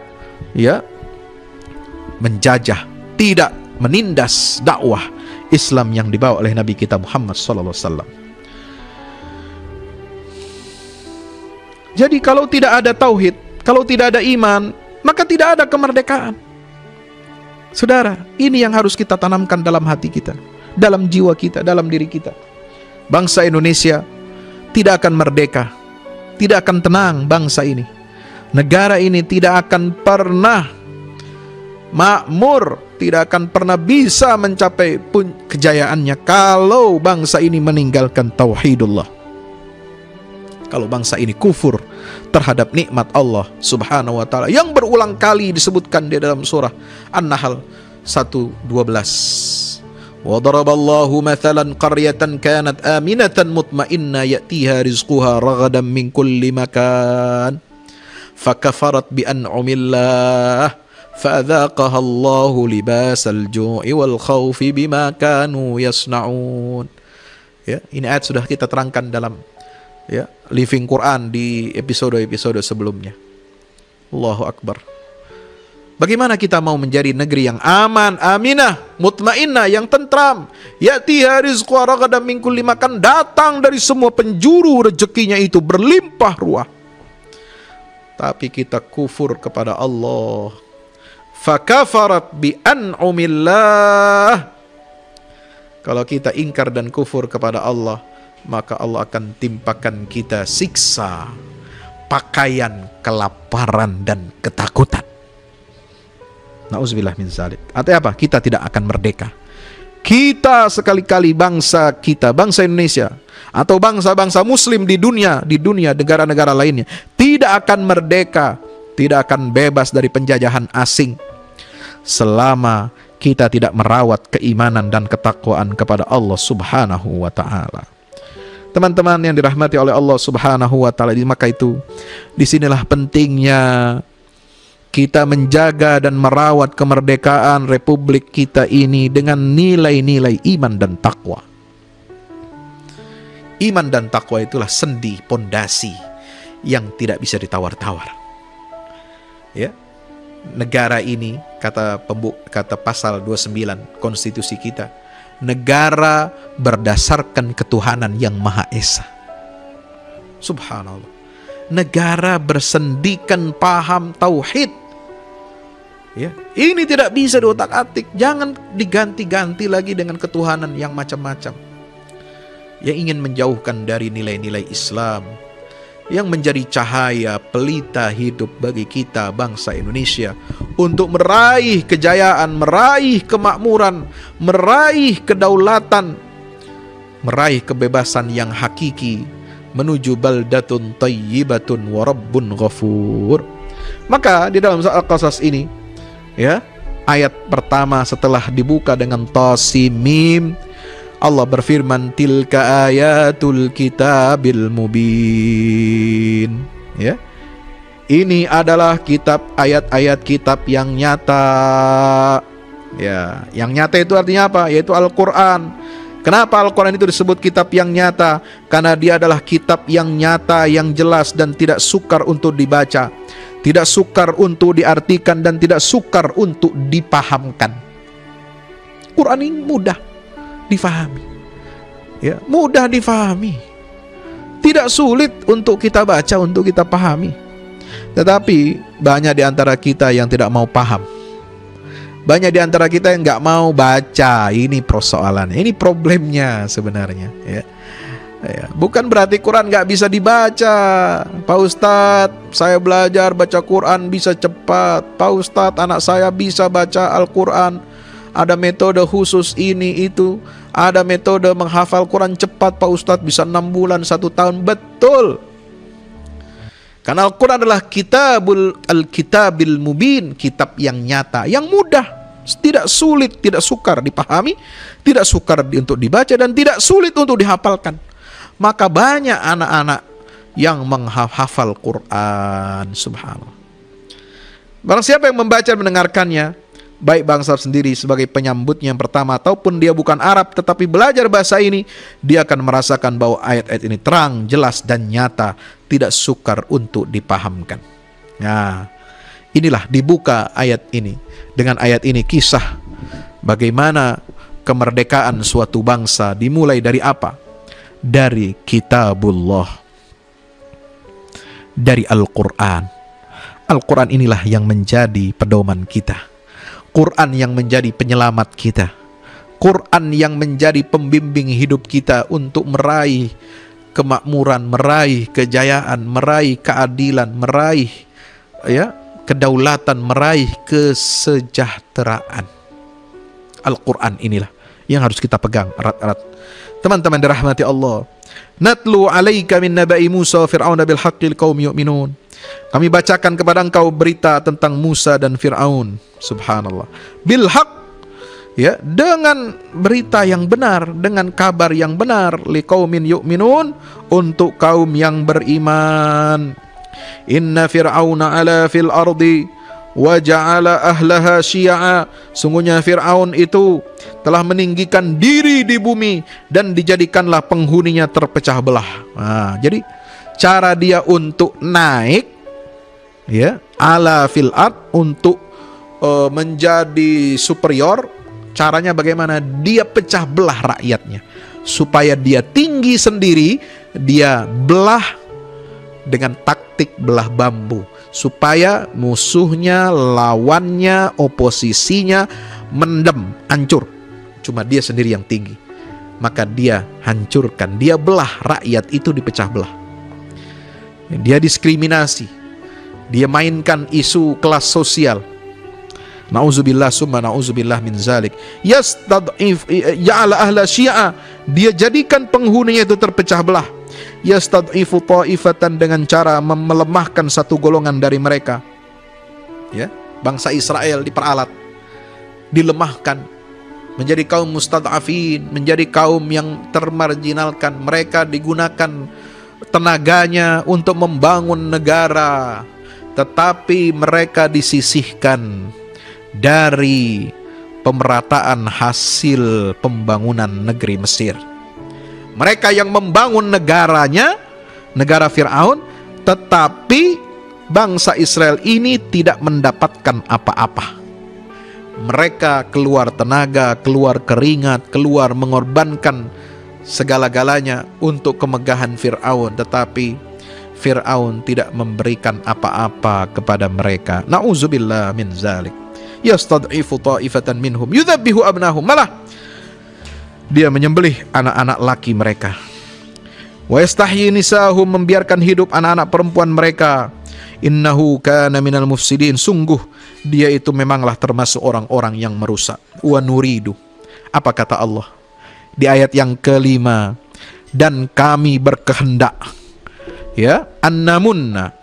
menjajah, tidak menindas dakwah Islam yang dibawa oleh Nabi kita Muhammad sallallahu alaihi wasallam. Jadi kalau tidak ada tauhid, kalau tidak ada iman, maka tidak ada kemerdekaan. Saudara, ini yang harus kita tanamkan dalam hati kita, dalam jiwa kita, dalam diri kita. Bangsa Indonesia tidak akan merdeka, tidak akan tenang bangsa ini. Negara ini tidak akan pernah makmur, tidak akan pernah bisa mencapai kejayaannya kalau bangsa ini meninggalkan tauhidullah. Kalau bangsa ini kufur terhadap nikmat Allah Subhanahu wa ta'ala yang berulang kali disebutkan di dalam surah An-Nahl 1:12. Wa daraballahu mathalan qaryatan kanat aminatan mutmainnah ya'tiha rizquha ragadan min kulli makan fakafarat bi an'amillah fa'adzaqaha Allahu libasal ju'i wal khaufi bima kanu yasna'un. Ya, ini ayat sudah kita terangkan dalam Living Quran di episode-episode sebelumnya. Allahu Akbar. Bagaimana kita mau menjadi negeri yang aman, aminah, mutmainnah, yang tentram? Ya'tiha rizquha ragadan min kulli makan, datang dari semua penjuru rezekinya itu berlimpah ruah. Tapi kita kufur kepada Allah. Fakafarat bi an'amillah. Kalau kita ingkar dan kufur kepada Allah, maka Allah akan timpakan kita siksa, pakaian kelaparan dan ketakutan. Nauzubillah min dzalik. Artinya apa? Kita tidak akan merdeka. Kita sekali-kali bangsa kita, bangsa Indonesia atau bangsa-bangsa muslim di dunia negara-negara lainnya tidak akan merdeka, tidak akan bebas dari penjajahan asing selama kita tidak merawat keimanan dan ketakwaan kepada Allah Subhanahu wa ta'ala. Teman-teman yang dirahmati oleh Allah Subhanahu wa ta'ala, maka itu disinilah pentingnya kita menjaga dan merawat kemerdekaan republik kita ini dengan nilai-nilai iman dan takwa. Iman dan takwa itulah sendi, pondasi yang tidak bisa ditawar-tawar. Ya, negara ini kata pasal 29 konstitusi kita, negara berdasarkan ketuhanan yang Maha Esa. Subhanallah. Negara bersendikan paham tauhid. Ya, ini tidak bisa diotak-atik. Jangan diganti-ganti lagi dengan ketuhanan yang macam-macam, yang ingin menjauhkan dari nilai-nilai Islam, yang menjadi cahaya pelita hidup bagi kita bangsa Indonesia untuk meraih kejayaan, meraih kemakmuran, meraih kedaulatan, meraih kebebasan yang hakiki menuju baldatun thayyibatun wa rabbun ghafur. Maka di dalam surah Al-Qasas ini, ayat pertama setelah dibuka dengan Tasimim, Allah berfirman, tilka ayatul kitabil mubin. Ya, ini adalah ayat-ayat kitab yang nyata. Ya, yang nyata itu artinya apa? Yaitu Al-Quran. Kenapa Al-Quran itu disebut kitab yang nyata? Karena dia adalah kitab yang nyata, yang jelas dan tidak sukar untuk dibaca. tidak sukar untuk diartikan, dan tidak sukar untuk dipahamkan. Quran ini mudah difahami, ya, mudah difahami, tidak sulit untuk kita baca, untuk kita pahami. Tetapi banyak di antara kita yang tidak mau paham, banyak di antara kita yang nggak mau baca. Ini persoalannya, ini problemnya sebenarnya, ya. Ya, bukan berarti Quran nggak bisa dibaca. Pak Ustadz, saya belajar baca Quran bisa cepat. Pak Ustadz, anak saya bisa baca Al-Quran. Ada metode khusus ini itu. Ada metode menghafal Quran cepat Pak Ustadz, bisa 6 bulan, 1 tahun. Betul. Karena Al-Quran adalah Al-Kitabil Mubin, kitab yang nyata, yang mudah, tidak sulit, tidak sukar dipahami, tidak sukar untuk dibaca, dan tidak sulit untuk dihafalkan. Maka banyak anak-anak yang menghafal Quran, subhanallah. Barang siapa yang membaca dan mendengarkannya, baik bangsa sendiri sebagai penyambutnya yang pertama, ataupun dia bukan Arab tetapi belajar bahasa ini, dia akan merasakan bahwa ayat-ayat ini terang, jelas, dan nyata, tidak sukar untuk dipahamkan. Nah, inilah dibuka ayat ini. Dengan ayat ini kisah bagaimana kemerdekaan suatu bangsa dimulai dari apa? Dari kitabullah, dari Al-Quran. Al-Quran inilah yang menjadi pedoman kita, Quran yang menjadi penyelamat kita, Quran yang menjadi pembimbing hidup kita untuk meraih kemakmuran, meraih kejayaan, meraih keadilan, meraih, ya, kedaulatan, meraih kesejahteraan. Al-Quran inilah yang harus kita pegang erat-erat. Teman-teman dirahmati Allah, natlu alaika min nabai Musa wa Fir'aun bil haqqi liqaumi yu'minun. Kami bacakan kepada engkau berita tentang Musa dan Fir'aun, subhanallah, bil haqq, ya, dengan berita yang benar, dengan kabar yang benar, liqaumin yu'minun, untuk kaum yang beriman. Inna Fir'auna ala fil ardi wa ja'ala ahlaha syi'a. Sungguhnya Fir'aun itu telah meninggikan diri di bumi dan dijadikanlah penghuninya terpecah belah. Nah, jadi cara dia untuk naik, ya, ala fil ard, untuk menjadi superior, caranya bagaimana? Dia pecah belah rakyatnya supaya dia tinggi sendiri. Dia belah dengan taktik belah bambu, supaya musuhnya, lawannya, oposisinya mendem, hancur. Cuma dia sendiri yang tinggi. Maka dia hancurkan, dia belah rakyat itu, dipecah belah. Dia diskriminasi, dia mainkan isu kelas sosial. Nauzubillah summa nauzubillah min zalik. Yastad'if ya'ala ahla syi'a, dia jadikan penghuninya itu terpecah belah. Yastad'ifu ta'ifatan, dengan cara melemahkan satu golongan dari mereka. Ya, bangsa Israel diperalat, dilemahkan menjadi kaum mustad'afin, menjadi kaum yang termarginalkan. Mereka digunakan tenaganya untuk membangun negara, tetapi mereka disisihkan dari pemerataan hasil pembangunan negeri Mesir. Mereka yang membangun negaranya, negara Fir'aun, tetapi bangsa Israel ini tidak mendapatkan apa-apa. Mereka keluar tenaga, keluar keringat, keluar mengorbankan segala-galanya untuk kemegahan Fir'aun, tetapi Fir'aun tidak memberikan apa-apa kepada mereka. Na'udzubillah min zalik. Yastad'ifu ta'ifatan minhum yudhabbihu abnahum, malah dia menyembelih anak-anak laki mereka. Wa yastahyi nisahum, membiarkan hidup anak-anak perempuan mereka. Innahu kana minal mufsidin, sungguh dia itu memanglah termasuk orang-orang yang merusak. Wa nuridu, apa kata Allah di ayat yang kelima? Dan kami berkehendak, ya, annamunna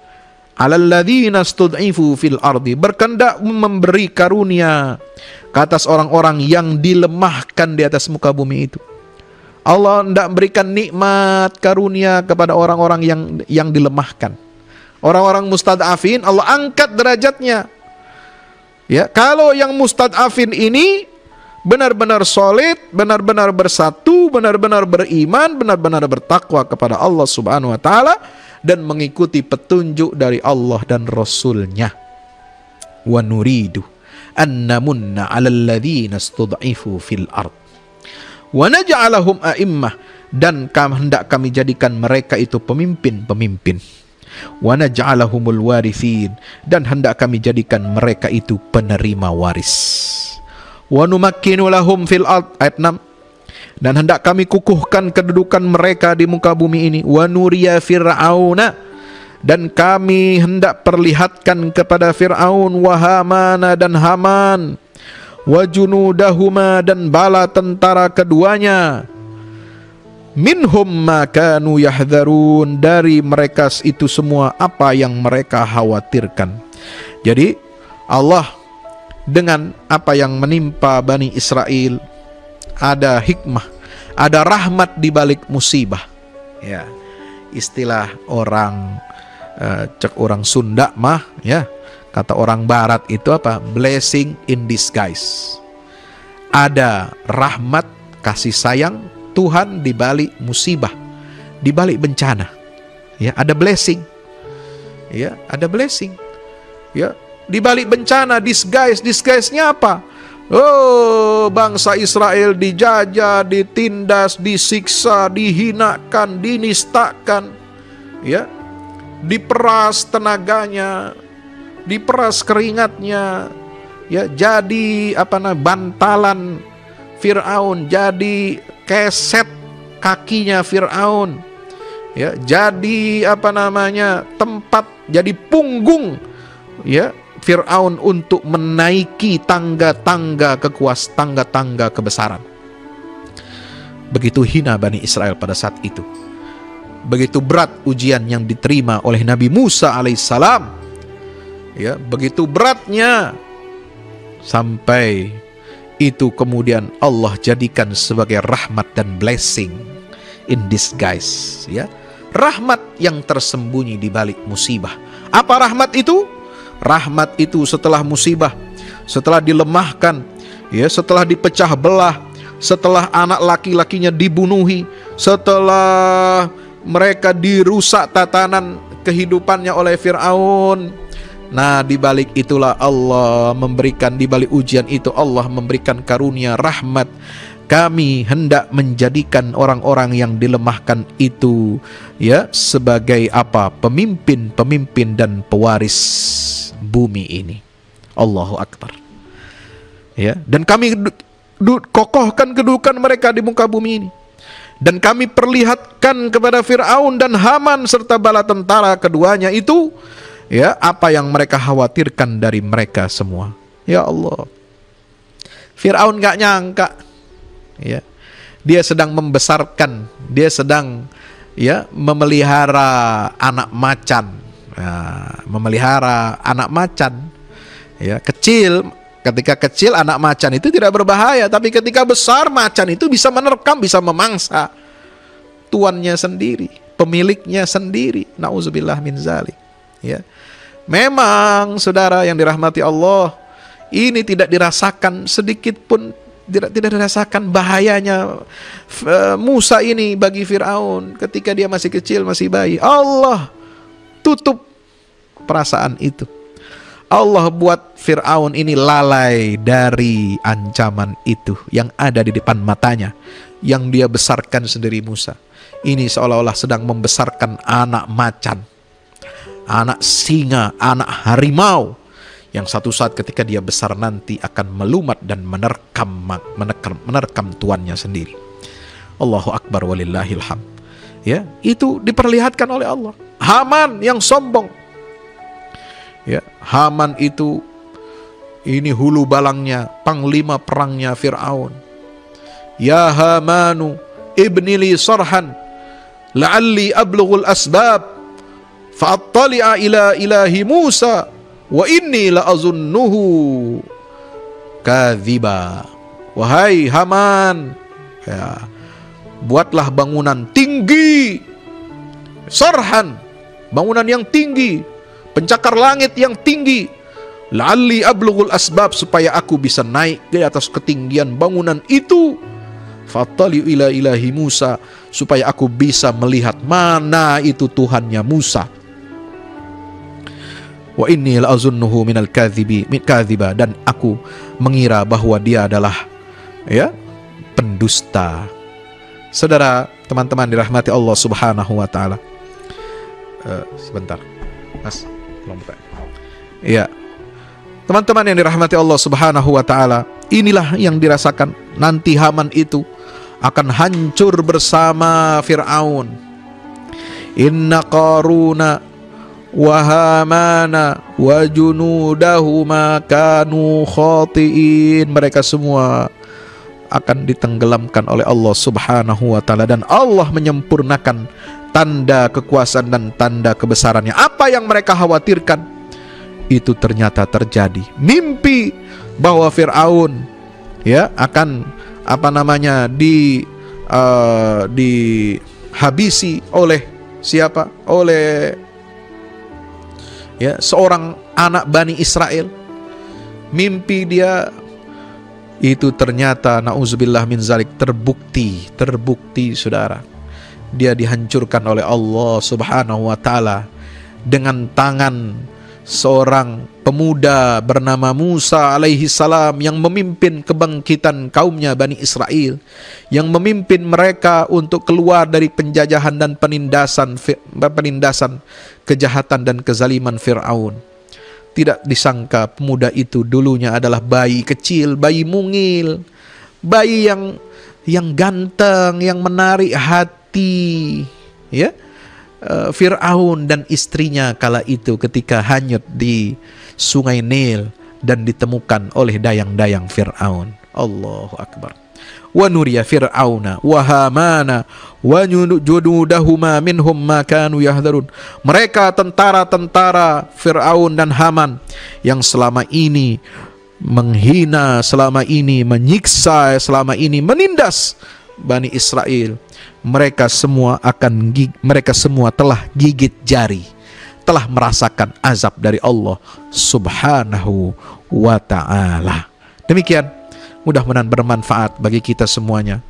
alal ladzina stud'ifu fil ardi, berkehendak memberi karunia ke atas orang-orang yang dilemahkan di atas muka bumi itu. Allah tidak memberikan nikmat karunia kepada orang-orang yang dilemahkan. Orang-orang mustad'afin Allah angkat derajatnya. Ya, kalau yang mustad'afin ini benar-benar solid, benar-benar bersatu, benar-benar beriman, benar-benar bertakwa kepada Allah Subhanahu wa taala, dan mengikuti petunjuk dari Allah dan Rasul-Nya. Wa nuridu an namunna 'alal ladzina istud'ifu fil ard wa naj'alahum a'immah, dan hendak kami jadikan mereka itu pemimpin-pemimpin. Wa naj'alahumul warithin, dan hendak kami jadikan mereka itu penerima waris. Wa numakkinu lahum fil ard, ayat 6, dan hendak kami kukuhkan kedudukan mereka di muka bumi ini. Wa nuriya fir'auna, dan kami hendak perlihatkan kepada Fir'aun, wa Hamana, dan Haman, wa junudahuma, dan bala tentara keduanya, minhum ma kanu yahdharun, dari mereka itu semua apa yang mereka khawatirkan. Jadi Allah dengan apa yang menimpa Bani Israel, ada hikmah, ada rahmat di balik musibah. Ya, istilah orang cek orang Sunda mah, ya, kata orang Barat itu apa? Blessing in disguise. Ada rahmat kasih sayang Tuhan di balik musibah, di balik bencana. Ya, ada blessing. Ya, ada blessing. Ya, di balik bencana disguise-nya apa? Oh, bangsa Israel dijajah, ditindas, disiksa, dihinakan, dinistakan. Ya, diperas tenaganya, diperas keringatnya, ya, jadi bantalan Fir'aun, jadi keset kakinya Fir'aun, ya, jadi tempat, jadi punggung, ya, Fir'aun untuk menaiki tangga-tangga kebesaran. Begitu hina Bani Israel pada saat itu. Begitu berat ujian yang diterima oleh Nabi Musa alaihissalam. Ya, begitu beratnya, sampai itu kemudian Allah jadikan sebagai rahmat dan blessing in disguise. Ya, rahmat yang tersembunyi di balik musibah. Apa rahmat itu? Rahmat itu setelah musibah, setelah dilemahkan, ya, setelah dipecah belah, setelah anak laki-lakinya dibunuhi, setelah mereka dirusak tatanan kehidupannya oleh Fir'aun. Nah, di balik itulah Allah memberikan, di balik ujian itu Allah memberikan karunia rahmat. Kami hendak menjadikan orang-orang yang dilemahkan itu, ya, sebagai apa? Pemimpin dan pewaris bumi ini. Allahu Akbar. Ya, dan kami kokohkan kedudukan mereka di muka bumi ini. Dan kami perlihatkan kepada Fir'aun dan Haman serta bala tentara keduanya itu, ya, apa yang mereka khawatirkan dari mereka semua. Ya Allah, Fir'aun gak nyangka, ya, dia sedang membesarkan, dia sedang, ya, memelihara anak macan, ya, kecil. Ketika kecil anak macan itu tidak berbahaya, tapi ketika besar macan itu bisa menerkam, bisa memangsa tuannya sendiri, pemiliknya sendiri. Nauzubillah min zalik. Ya. Memang saudara yang dirahmati Allah, ini tidak dirasakan sedikit pun, tidak dirasakan bahayanya Musa ini bagi Fir'aun ketika dia masih kecil, masih bayi. Allah tutup perasaan itu. Allah buat Fir'aun ini lalai dari ancaman itu yang ada di depan matanya, yang dia besarkan sendiri Musa. Ini seolah-olah sedang membesarkan anak macan, anak singa, anak harimau, yang satu saat ketika dia besar nanti akan melumat dan menerkam tuannya sendiri. Allahu Akbar walillahil hamd. Ya, itu diperlihatkan oleh Allah. Haman yang sombong. Ya, Haman itu, ini hulu balangnya, panglima perangnya Fir'aun. Ya Hamanu ibnili sarhan la'alli ablughul asbab fa'attali'a ila ilahi Musa wa inni la'azunnuhu kadhiba. Wahai Haman, ya, buatlah bangunan tinggi, sarhan, bangunan yang tinggi, pencakar langit yang tinggi, la'alli ablughul asbab, supaya aku bisa naik ke atas ketinggian bangunan itu, Fattali'u ila ilahi Musa, supaya aku bisa melihat mana itu Tuhannya Musa. Wa inni la'azunnuhu minal kadhiba, dan aku mengira bahwa dia adalah pendusta. Saudara, teman-teman dirahmati Allah Subhanahu wa taala. Sebentar. Mas, tolong buka. Ya. Teman-teman yang dirahmati Allah Subhanahu wa taala, inilah yang dirasakan nanti Haman itu akan hancur bersama Fir'aun. Inna Qaruna wa Hamana wa junudahuma kanu khati'in. Mereka semua akan ditenggelamkan oleh Allah Subhanahu wa taala, dan Allah menyempurnakan tanda kekuasaan dan tanda kebesarannya. Apa yang mereka khawatirkan itu ternyata terjadi. Mimpi bahwa Fir'aun akan dihabisi oleh siapa? Oleh seorang anak Bani Israel. Mimpi dia itu ternyata na'udzubillah min zalik terbukti saudara. Dia dihancurkan oleh Allah Subhanahu wa taala dengan tangan seorang pemuda bernama Musa alaihi salam, yang memimpin kebangkitan kaumnya Bani Israel, yang memimpin mereka untuk keluar dari penjajahan dan penindasan kejahatan dan kezaliman Fir'aun. Tidak disangka pemuda itu dulunya adalah bayi kecil, bayi mungil, bayi yang ganteng, yang menarik hati Fir'aun dan istrinya kala itu ketika hanyut di sungai Nil dan ditemukan oleh dayang-dayang Fir'aun. Allahu Akbar. Wa nuriya Fir'auna wa Hamana wa junudahuma minhum ma kanu yahdharun. Mereka tentara-tentara Fir'aun dan Haman yang selama ini menghina, selama ini menyiksa, selama ini menindas Bani Israel, mereka semua telah gigit jari, telah merasakan azab dari Allah Subhanahu wa ta'ala. Demikian, mudah-mudahan bermanfaat bagi kita semuanya.